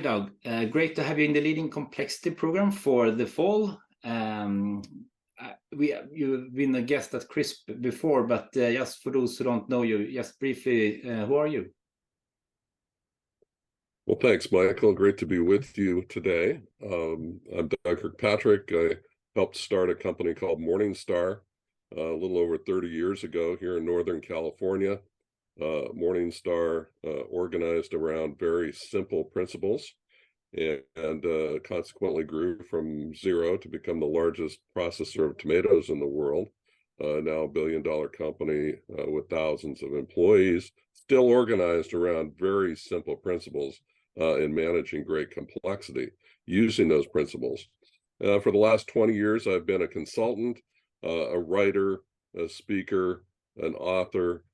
Doug. Great to have you in the Leading Complexity program for the fall. You've been a guest at CRISP before, but just for those who don't know you, just briefly, who are you? Well, thanks, Michael. Great to be with you today. I'm Doug Kirkpatrick. I helped start a company called Morningstar a little over 30 years ago here in Northern California. Morningstar organized around very simple principles and consequently grew from zero to become the largest processor of tomatoes in the world. Now a billion-dollar company with thousands of employees, still organized around very simple principles in managing great complexity, using those principles. For the last 20 years, I've been a consultant, a writer, a speaker, an author,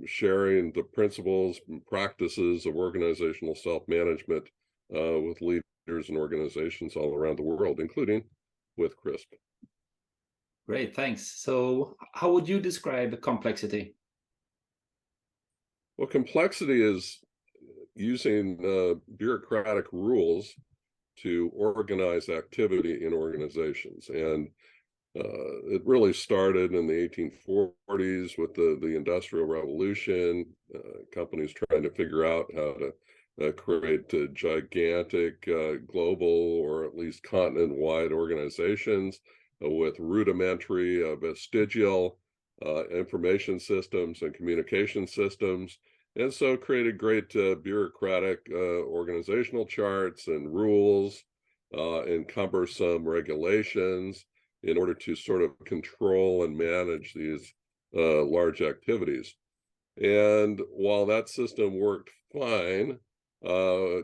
sharing the principles and practices of organizational self-management with leaders and organizations all around the world, including with CRISP. Great, thanks. So how would you describe complexity? Well, complexity is using bureaucratic rules to organize activity in organizations. And it really started in the 1840s with the Industrial Revolution, companies trying to figure out how to create gigantic global or at least continent-wide organizations with rudimentary vestigial information systems and communication systems. And so created great bureaucratic organizational charts and rules and cumbersome regulations in order to sort of control and manage these large activities. And while that system worked fine,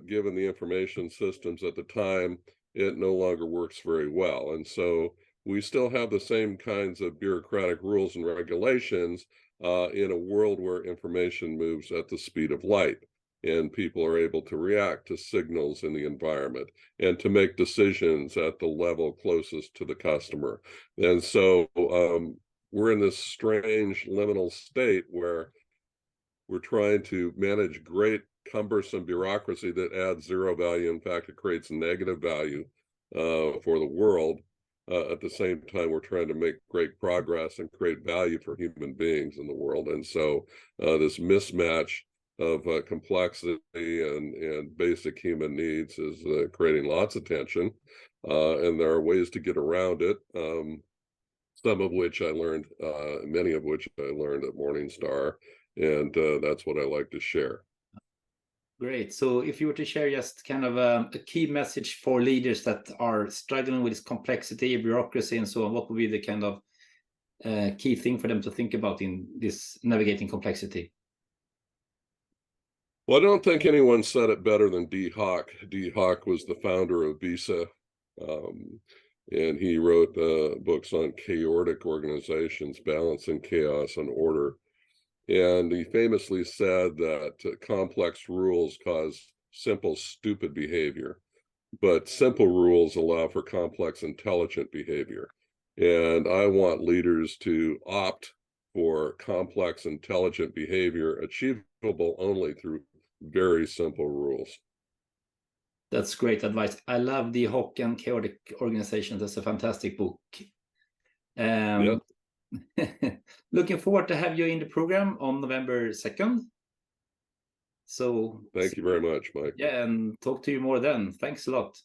given the information systems at the time, it no longer works very well. And so we still have the same kinds of bureaucratic rules and regulations in a world where information moves at the speed of light, and people are able to react to signals in the environment and to make decisions at the level closest to the customer. And so we're in this strange liminal state where we're trying to manage great cumbersome bureaucracy that adds zero value. In fact, it creates negative value for the world. At the same time, we're trying to make great progress and create value for human beings in the world. And so this mismatch of complexity and basic human needs is creating lots of tension. And there are ways to get around it, some of which I learned, many of which I learned at Morningstar. And that's what I like to share. Great. So if you were to share just kind of a key message for leaders that are struggling with this complexity, bureaucracy, and so on, what would be the kind of key thing for them to think about in this navigating complexity? Well, I don't think anyone said it better than Dee Hock. Dee Hock was the founder of Visa, and he wrote books on chaotic organizations, balancing chaos and order. And he famously said that complex rules cause simple, stupid behavior, but simple rules allow for complex, intelligent behavior. And I want leaders to opt for complex, intelligent behavior, achievable only through very simple rules. That's great advice. I love the Hock and Chaotic Organizations. That's a fantastic book. Yeah. Looking forward to have you in the program on November 2nd. So thank you very much, Mike. Yeah, and talk to you more then. Thanks a lot.